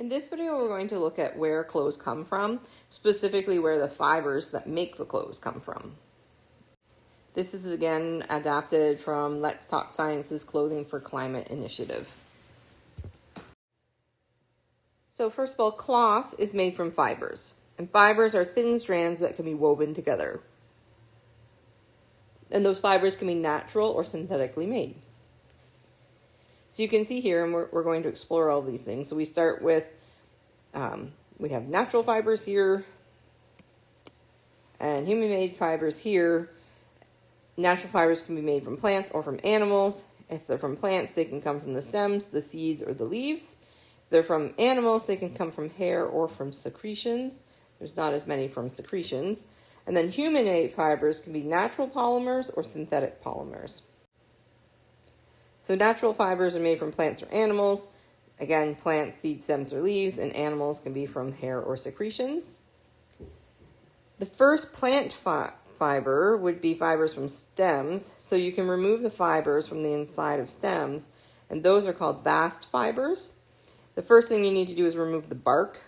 In this video, we're going to look at where clothes come from, specifically where the fibers that make the clothes come from. This is again adapted from Let's Talk Science's Clothing for Climate initiative. So first of all, cloth is made from fibers, and fibers are thin strands that can be woven together. And those fibers can be natural or synthetically made. So you can see here, and we're going to explore all these things. So we start with, we have natural fibers here, and human-made fibers here. Natural fibers can be made from plants or from animals. If they're from plants, they can come from the stems, the seeds, or the leaves. If they're from animals, they can come from hair or from secretions. There's not as many from secretions. And then human-made fibers can be natural polymers or synthetic polymers. So natural fibers are made from plants or animals. Again, plants, seeds, stems, or leaves, and animals can be from hair or secretions. The first plant fiber would be fibers from stems. So you can remove the fibers from the inside of stems, and those are called bast fibers. The first thing you need to do is remove the bark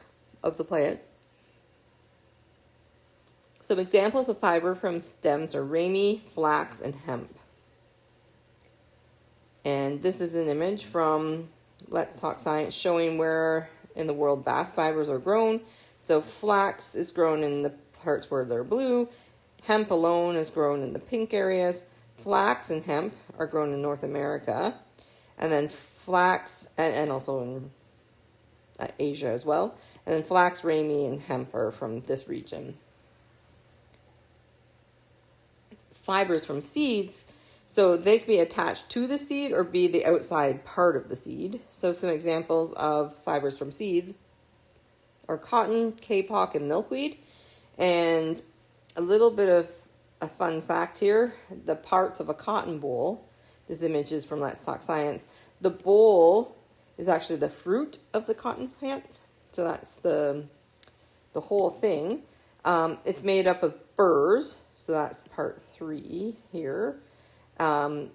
of the plant. Some examples of fiber from stems are rami, flax, and hemp. And this is an image from Let's Talk Science showing where in the world bast fibers are grown. So flax is grown in the parts where they're blue. Hemp alone is grown in the pink areas. Flax and hemp are grown in North America. And then flax, and also in Asia as well. And then flax, rami, and hemp are from this region. Fibers from seeds, so they can be attached to the seed or be the outside part of the seed. So some examples of fibers from seeds are cotton, kapok, and milkweed. And a little bit of a fun fact here, the parts of a cotton boll, this image is from Let's Talk Science. The boll is actually the fruit of the cotton plant. So that's the whole thing. It's made up of burrs. So that's part 3 here. And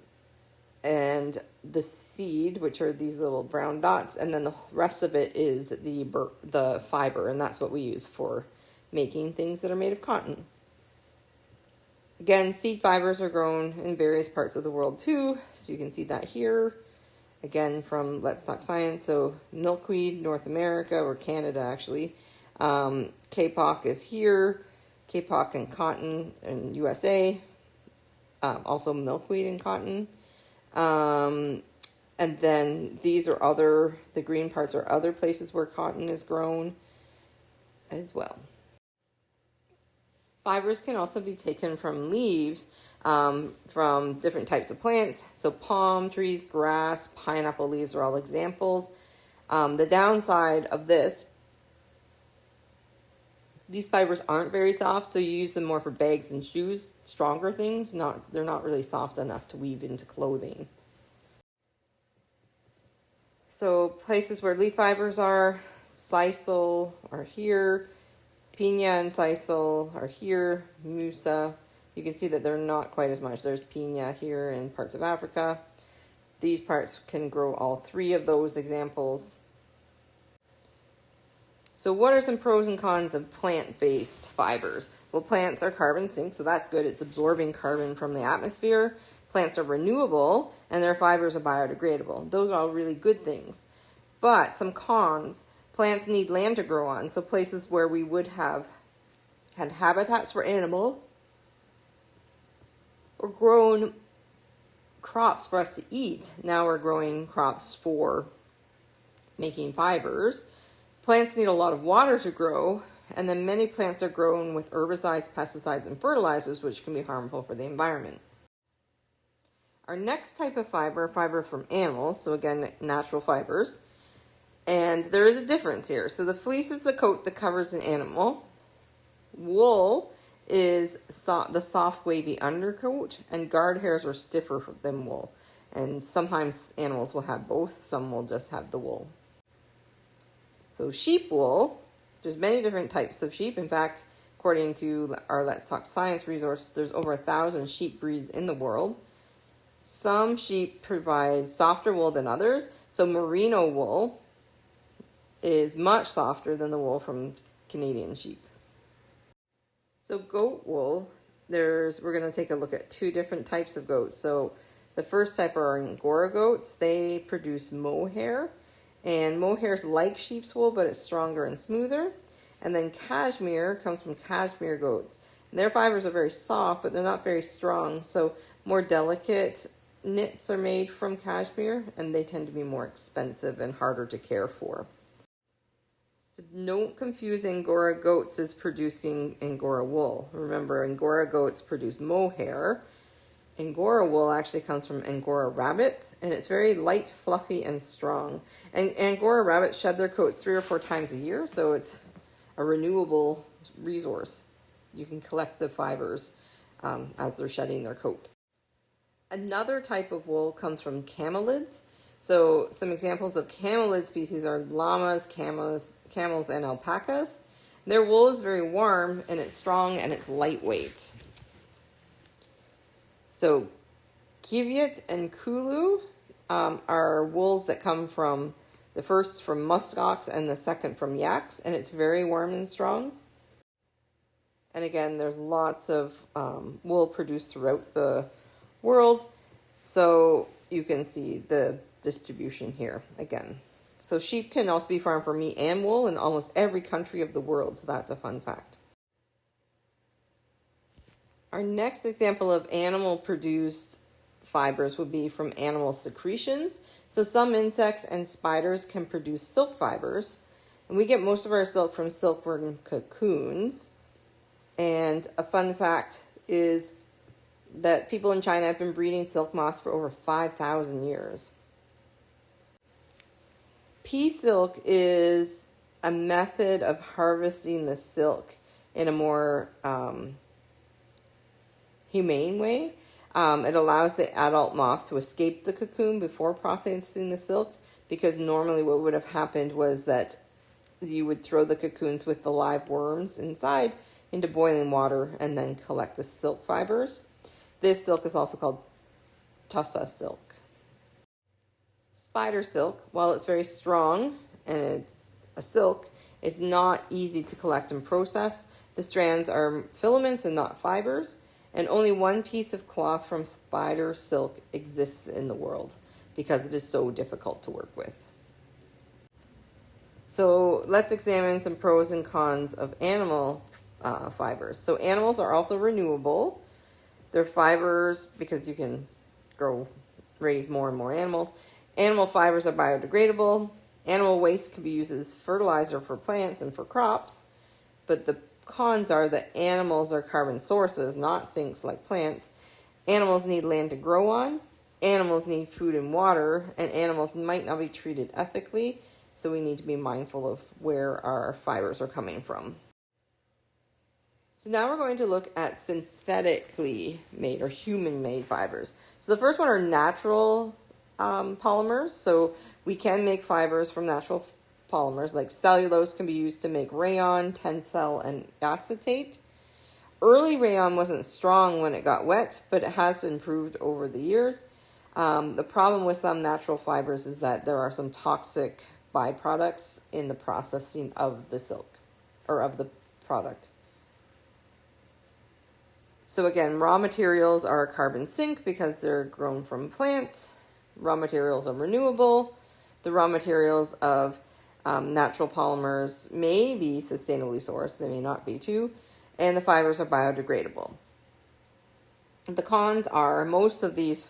the seed, which are these little brown dots, and then the rest of it is the fiber, and that's what we use for making things that are made of cotton. Again, seed fibers are grown in various parts of the world too, so you can see that here. Again, from Let's Talk Science, so milkweed, North America, or Canada actually. Kapok is here. Kapok and cotton in USA. Also milkweed and cotton. And then these are the green parts are other places where cotton is grown as well. Fibers can also be taken from leaves, from different types of plants. So palm trees, grass, pineapple leaves are all examples. The downside of these fibers aren't very soft, so you use them more for bags and shoes, stronger things. They're not really soft enough to weave into clothing. So places where leaf fibers are, sisal are here, piña and sisal are here, musa. You can see that they're not quite as much. There's piña here in parts of Africa. These parts can grow all 3 of those examples. So what are some pros and cons of plant-based fibers? Well, plants are carbon sinks, so that's good. It's absorbing carbon from the atmosphere. Plants are renewable, and their fibers are biodegradable. Those are all really good things. But some cons, plants need land to grow on. So places where we would have had habitats for animal or grown crops for us to eat, now we're growing crops for making fibers. Plants need a lot of water to grow, and then many plants are grown with herbicides, pesticides, and fertilizers, which can be harmful for the environment. Our next type of fiber from animals, so again, natural fibers. And there is a difference here. So the fleece is the coat that covers an animal. Wool is the soft, wavy undercoat, and guard hairs are stiffer than wool. And sometimes animals will have both, some will just have the wool. So sheep wool, there's many different types of sheep. In fact, according to our Let's Talk Science resource, there's over 1,000 sheep breeds in the world. Some sheep provide softer wool than others. So merino wool is much softer than the wool from Canadian sheep. So goat wool, we're going to take a look at two different types of goats. So the first type are Angora goats. They produce mohair, and mohair is like sheep's wool, but it's stronger and smoother. And then cashmere comes from cashmere goats. Their fibers are very soft, but they're not very strong. So more delicate knits are made from cashmere, and they tend to be more expensive and harder to care for. So don't confuse Angora goats as producing Angora wool. Remember, Angora goats produce mohair. Angora wool actually comes from Angora rabbits, and it's very light, fluffy, and strong. And Angora rabbits shed their coats 3 or 4 times a year, so it's a renewable resource. You can collect the fibers as they're shedding their coat. Another type of wool comes from camelids. So some examples of camelid species are llamas, camels, and alpacas. Their wool is very warm, and it's strong, and it's lightweight. So Kvyat and Kulu are wools that come from the first from muskox and the second from yaks, and it's very warm and strong. And again, there's lots of wool produced throughout the world, so you can see the distribution here again. So sheep can also be farmed for meat and wool in almost every country of the world, so that's a fun fact. Our next example of animal-produced fibers would be from animal secretions. So some insects and spiders can produce silk fibers, and we get most of our silk from silkworm cocoons. And a fun fact is that people in China have been breeding silk moths for over 5,000 years. Pea silk is a method of harvesting the silk in a more humane way. It allows the adult moth to escape the cocoon before processing the silk, because normally what would have happened was that you would throw the cocoons with the live worms inside into boiling water and then collect the silk fibers. This silk is also called tussa silk. Spider silk, while it's very strong and it's a silk, it's not easy to collect and process. The strands are filaments and not fibers, and only one piece of cloth from spider silk exists in the world because it is so difficult to work with. So let's examine some pros and cons of animal fibers. So animals are also renewable. They're fibers because you can raise more and more animals. Animal fibers are biodegradable. Animal waste can be used as fertilizer for plants and for crops. But the cons are that animals are carbon sources, not sinks like plants. Animals need land to grow on. Animals need food and water. And animals might not be treated ethically. So we need to be mindful of where our fibers are coming from. So now we're going to look at synthetically made or human-made fibers. So the first one are natural polymers. So we can make fibers from natural polymers, like cellulose can be used to make rayon, tencel, and acetate. Early rayon wasn't strong when it got wet, but it has improved over the years. The problem with some natural fibers is that there are some toxic byproducts in the processing of the silk or of the product. So again, raw materials are a carbon sink because they're grown from plants. Raw materials are renewable. The raw materials of natural polymers may be sustainably sourced. They may not be too. And the fibers are biodegradable. The cons are most of these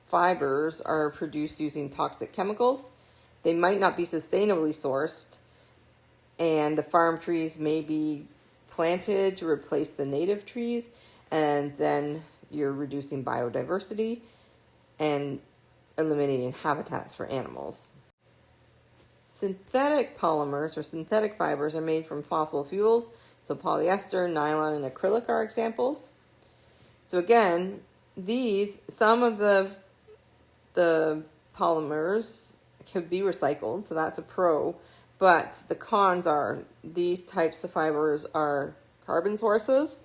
fibers are produced using toxic chemicals. They might not be sustainably sourced. And the farm trees may be planted to replace the native trees. And then you're reducing biodiversity and eliminating habitats for animals. Synthetic polymers or synthetic fibers are made from fossil fuels. So polyester, nylon, and acrylic are examples. So again, some of the polymers could be recycled, so that's a pro. But the cons are these types of fibers are carbon sources.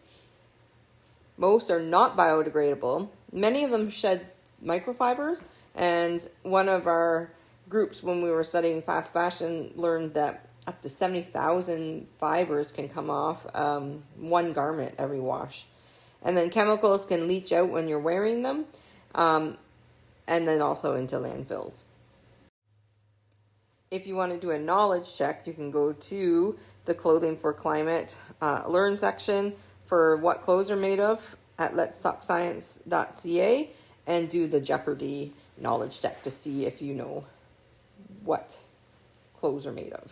Most are not biodegradable. Many of them shed microfibers, and one of our groups, when we were studying fast fashion, learned that up to 70,000 fibers can come off one garment every wash. And then chemicals can leach out when you're wearing them, and then also into landfills. If you want to do a knowledge check, you can go to the Clothing for Climate Learn section for what clothes are made of at letstalkscience.ca and do the Jeopardy knowledge check to see if you know what clothes are made of.